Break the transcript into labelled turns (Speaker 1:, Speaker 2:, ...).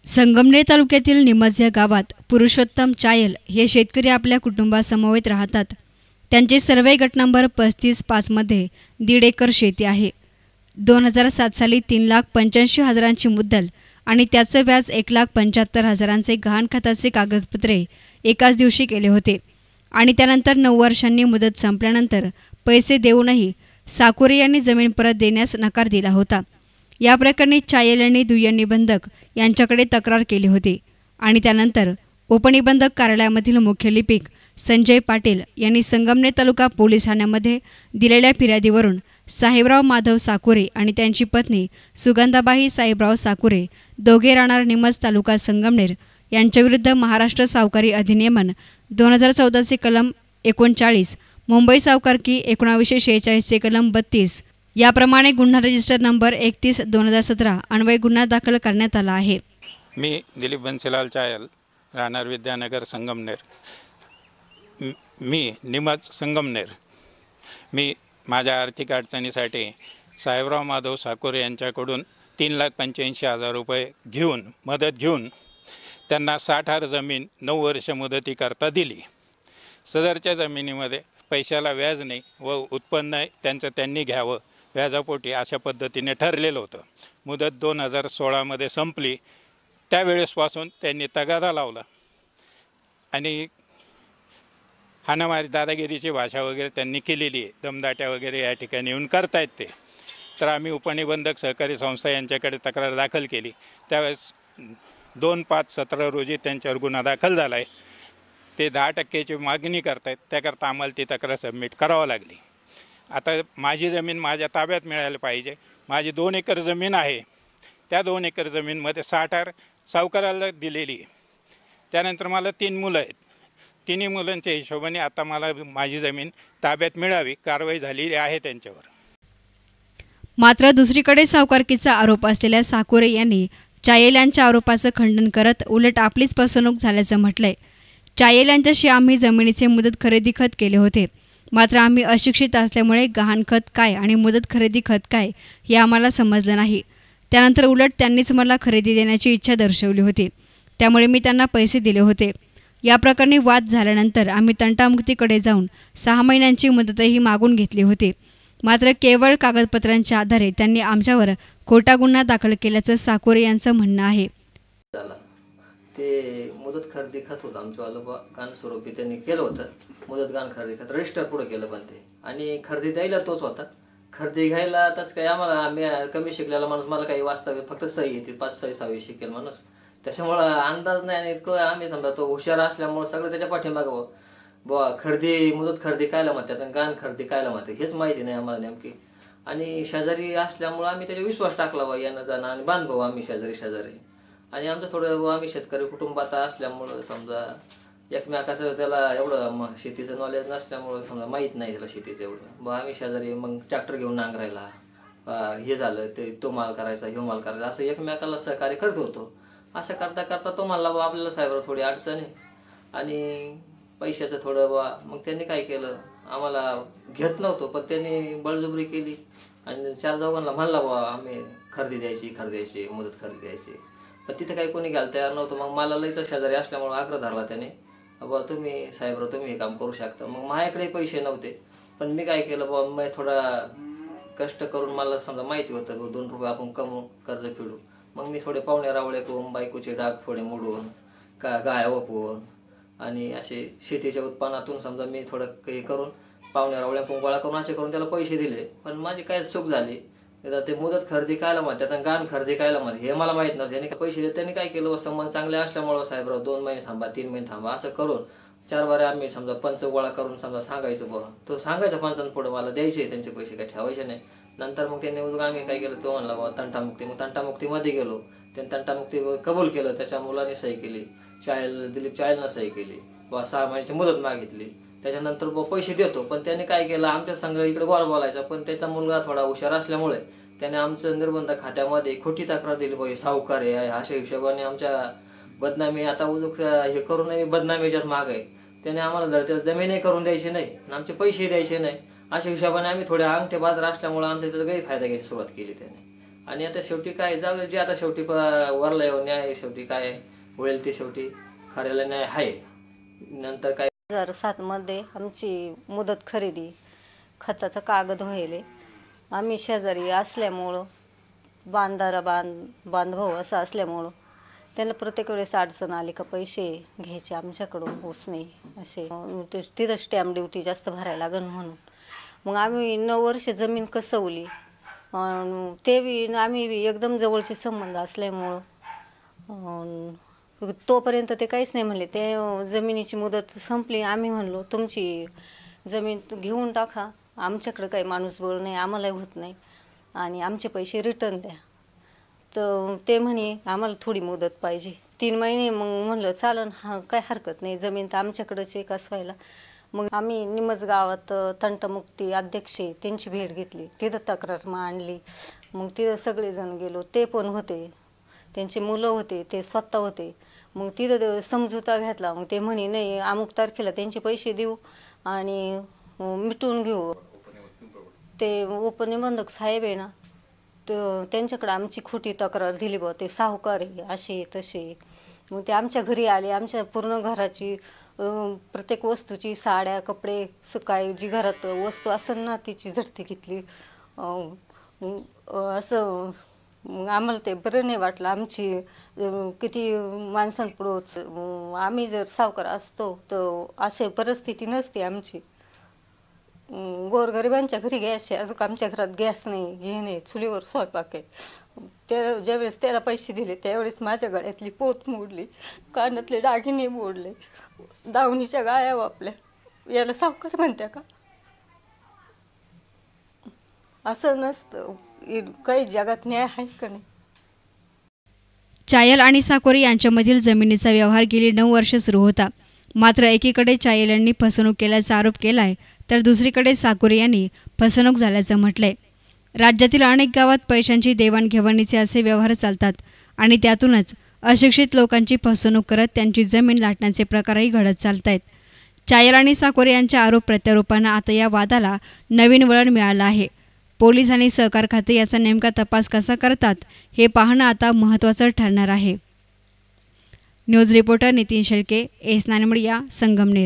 Speaker 1: संगमनेर तालुक्यातील निमज या गावात पुरुषोत्तम चायल हे शेतकरी आपल्या कुटुंबासमवेत राहतात. त्यांचे सर्वे गट नंबर 35/5 मध्ये 1.5 एकर शेती आहे. 2007 साली 3,85,000ची मुद्दल आणि त्याचं व्याज 1,75,000चे गहाणखताचे कागदपत्रे एकाच दिवशी केले होते आणि त्यानंतर 9 वर्षांनी मुदत संपल्यानंतर पैसे देऊनही साकुरे यांनी जमीन परत देण्यास नकार दिला होता. या प्रकरणी चायल यांनी दुय्यम यांच्याकडे तक्रार केली होती आणि त्यानंतर उपनिबंधक कार्यालयामधील मुख्य लिपिक संजय पाटील यांनी संगमनेर तालुका पोलीस ठाण्यामध्ये दिलेल्या फिर्यादीवरून साहेबराव माधव साकुरे आणि त्यांची पत्नी सुगंधाबाई साहेबराव साकुरे दोघे राहणार निमज तालुका संगमनेर यांच्याविरुद्ध महाराष्ट्र सावकारी अधिनियमन 2014 कलम 39, मुंबई सावकारकी 1946 कलम 32 याप्रमाणे गुन्हा रजिस्टर नंबर 31/2017 अन्वये गुन्हा दाखल करण्यात आला आहे.
Speaker 2: मी दिलीप बन्सीलाल चायल, राहणार विद्यानगर संगमनेर. मी निमज संगमनेर. मी माझ्या आर्थिक अडचणीसाठी साहेबराव माधव साकुरे यांच्याकडून 3,85,000 रुपये मदत घेऊन त्यांना 60 जमीन 9 वर्ष मुदतीकरता दिली. सदरच्या जमिनीमध्ये पैशाला व्याज नाही व उत्पन्न त्यांचं त्यांनी घ्यावं व्याजापोटी अशा पद्धतीने ठरलेलं होतं. मुदत 2016 संपली. त्यावेळेसपासून त्यांनी तगादा लावला आणि हाणामारी दादागिरीची भाषा वगैरे त्यांनी केलेली आहे. दमदाट्या वगैरे या ठिकाणी येऊन करतायत ते. तर आम्ही उपनिबंधक सहकारी संस्था यांच्याकडे तक्रार दाखल केली. त्यावेळेस 2/5/17 रोजी त्यांच्यावर गुन्हा दाखल झाला आहे. ते 10% मागणी करतायत. त्याकरता आम्हाला ती तक्रार सबमिट करावं लागली. आता माझी जमीन माझ्या ताब्यात मिळायला पाहिजे. माझी 2 एकर जमीन आहे. त्या 2 एकर जमीनमध्ये 60 सावकाराला दिलेली आहे. त्यानंतर मला 3 मुलं आहेत. तिन्ही मुलांच्या हिशोबाने आता मला माझी जमीन ताब्यात मिळावी कारवाई झालेली आहे त्यांच्यावर.
Speaker 1: मात्र दुसरीकडे सावकारकीचा आरोप असलेल्या साकुरे यांनी चायल यांच्या आरोपाचं खंडन करत उलट आपलीच फसवणूक झाल्याचं म्हटलंय. चायल यांच्याशी आम्ही जमिनीचे मुदत खरेदी खत केले होते. मात्र आम्ही अशिक्षित असल्यामुळे गहाणखत काय आणि मुदत खरेदी खत काय हे आम्हाला समजलं नाही. त्यानंतर उलट त्यांनीच मला खरेदी देण्याची इच्छा दर्शवली होती. त्यामुळे मी त्यांना पैसे दिले होते. या प्रकरणी वाद झाल्यानंतर आम्ही तंटामुक्तीकडे जाऊन 6 महिन्यांची मुदतही मागून घेतली होती. मात्र केवळ कागदपत्रांच्या आधारे त्यांनी आमच्यावर खोटा गुन्हा दाखल केल्याचं साकुरे यांचं म्हणणं आहे.
Speaker 3: ते मुदत खरेदी खत होतं आमचं गाण स्वरूपी त्यांनी केलं होतं. मुदत गाण खरेदी खत रजिस्टर पुढे केलं पण ते आणि खरेदी द्यायला तोच होता. खरेदी घ्यायला तसं काही आम्हाला आम्ही कमी शिकलेला माणूस मला काही वास्तव्य फक्त सही येते 5-6 शिकेल माणूस. त्याच्यामुळं अंदाज नाही आणि इतकं आम्ही समजा तो हुशार असल्यामुळं सगळं त्याच्या पाठीमागं बुवा खरेदी मुदत खरेदी कायला म्हणतात आणि गाण खरेदी कायला म्हणतात हेच माहिती नाही आम्हाला नेमकी. आणि शेजारी असल्यामुळं आम्ही त्याचा विश्वास टाकला बा यानं जाणं आणि बांधभाऊ आम्ही शेजारी आणि आमचं थोडं आम्ही शेतकरी कुटुंबात असल्यामुळं समजा एकमेकाचं त्याला एवढं शेतीचं नॉलेज नसल्यामुळं समजा माहीत नाही त्याला शेतीचं एवढं. बा आम्ही शेजारी मग ट्रॅक्टर घेऊन नांगरायला हे झालं ते तो माल करायचा ह्यो माल करायचा असं एकमेकाला सहकार्य करत होतो. असं करता करता तो म्हणला बा आपल्याला साहेबराव थोडी अडचण आहे आणि पैशाचं थोडं बा. मग त्यांनी काय केलं आम्हाला घेत नव्हतो पण त्यांनी बळजबरी केली आणि 4 जागांना म्हणला बा आम्ही खरेदी द्यायची मुदत खरेदी द्यायची. पण तिथे काही कोणी घ्यायला तयार नव्हतं. मग मला लईच शेजारी असल्यामुळे आग्रह धरला त्याने बा तुम्ही साहेबराव तुम्ही हे काम करू शकता. मग माझ्याकडे पैसे नव्हते पण मी काय केलं बा मी थोडा कष्ट करून मला समजा माहिती होतं 2 रुपये आपण कमवू कर्ज फेडू. मग मी थोडे पाहुणे रावळे करून बायकोचे डाग थोडे मोडून गाय वपवून आणि असे शेतीच्या उत्पन्नातून समजा मी थोडं हे करून पाहुणे रावळ्या गोळा करून असे करून त्याला पैसे दिले. पण माझी काय चूक झाली ते मुदत खरेदी कायला म्हणतात आणि गाण खरेदी कायला म्हणतात हे मला माहीत नव्हतं. यांनी पैसे देत त्यांनी काय केलं संबंध चांगले असल्यामुळं साहेबराव 2 महिने थांबा 3 महिने थांबा असं करून 4 बारे आम्ही समजा पंच गोळा करून समजा सांगायचं बुवा तो सांगायचा पंचांपुढं मला द्यायचे त्यांचे पैसे काही ठेवायचे नाही. नंतर मग त्यांनी आम्ही काय केलं तो म्हणला बाबा तंटामुक्ती. मग तंटामुक्तीमध्ये गेलो. त्यांनी तंटामुक्ती कबूल केलं. त्याच्या मुलाने सही केली. दिलीप चायलनं सही केली. बा 6 महिन्याची मुदत मागितली. त्याच्यानंतर पैसे देतो पण त्याने काय केलं आमच्या संघ इकडे गोळ बोलायचा पण त्याचा मुलगा थोडा हुशार असल्यामुळे त्याने आमचं निर्बंध खात्यामध्ये खोटी तक्रार दिली बाई सावकार आहे अशा हिशोबाने आमच्या बदनामी आता उजूक हे करून मी बदनामीच्यात माग आहे. त्याने आम्हाला जर त्याला जमीनही करून द्यायची नाही आणि आमचे पैसे द्यायचे नाही अशा हिशोबाने आम्ही थोडे अंगठे बाजार असल्यामुळे आमच्या त्याचा गैरफायदा घ्यायची सुरुवात केली त्याने. आणि आता शेवटी काय जाऊ जे आता शेवटी वरला येऊन न्याय शेवटी काय होईल ते शेवटी खऱ्याला न्याय आहे. नंतर काय
Speaker 4: 2007 मध्ये आमची मुदत खरेदी खताचा कागद व्हायले. आम्ही शेजारी असल्यामुळं बांधभाऊ असं असल्यामुळं त्यांना प्रत्येक वेळेस अडचण आली का पैसे घ्यायचे आमच्याकडून उसने असे तिथं स्टॅम्प ड्युटी जास्त भरायला लागेल म्हणून मग आम्ही 9 वर्ष जमीन कसवली. ते बी आम्ही बी एकदम जवळचे संबंध असल्यामुळं तोपर्यंत ते काहीच नाही म्हणले. ते जमिनीची मुदत संपली. आम्ही म्हणलो तुमची जमीन घेऊन टाका, आमच्याकडे काही माणूसबळ नाही, आम्हालाही होत नाही आणि आमचे पैसे रिटर्न द्या. तर ते म्हणे आम्हाला थोडी मुदत पाहिजे 3 महिने. मग म्हणलं चालन, हा काय हरकत नाही, जमीन तर आमच्याकडंच आहे कसवायला. मग आम्ही निमज गावात तंटमुक्ती अध्यक्ष त्यांची भेट घेतली, तिथं तक्रार मांडली. मग तिथं सगळेजण गेलो, ते पण होते, त्यांचे मुलं होते, ते स्वतः होते. मग तिथं समझोता घेतला. मग ते म्हणे नाही अमुक तारखेला त्यांचे पैसे देऊ आणि मिटवून घेऊ. ते उपनिबंधक साहेब आहे ना, तर त्यांच्याकडे आमची खोटी तक्रार दिली बा, ते सावकार आहे असे तसे. मग ते आमच्या घरी आले, आमच्या पूर्ण घराची प्रत्येक वस्तूची साड्या कपडे काय जी घरात वस्तू असेल ना तिची झडती घेतली. असं मग आम्हाला ते बरं नाही वाटलं. आमची किती माणसांपुढं आम्ही जर सावकार असतो तर अशी परिस्थिती नसती आमची. गोरगरिबांच्या घरी गॅस आहे, अजून आमच्या घरात गॅस नाही, हे नाही, चुलीवर स्वयंपाक आहे. ते ज्यावेळेस त्याला पैसे दिले त्यावेळेस माझ्या गळ्यातली पोत मोडली, कानातले दागिने मोडले, दावणीच्या गाया वापल्या. याला सावकार म्हणत्या का? असं नसतं. काही जगात न्याय आहे का नाही?
Speaker 1: चायल आणि साकोरे यांच्यामधील जमिनीचा व्यवहार गेली 9 वर्ष सुरू होता. मात्र एकीकडे चायल यांनी फसवणूक केल्याचा आरोप केलाय, तर दुसरीकडे साकोरे यांनी फसवणूक झाल्याचं म्हटलंय. राज्यातील अनेक गावात पैशांची देवाणघेवाणीचे असे व्यवहार चालतात आणि त्यातूनच अशिक्षित लोकांची फसवणूक करत त्यांची जमीन लाटण्याचे प्रकारही घडत चालत आहेत. चायल आणि साकोरे यांच्या आरोप प्रत्यारोपांना आता या वादाला नवीन वळण मिळालं आहे. पोलीस आणि सहकार खाते याचा नेमका तपास कसा करतात हे पाहणं आता महत्त्वाचं ठरणार आहे. News reporter Nitin Shelke, S Nanmadiya, Sangamner.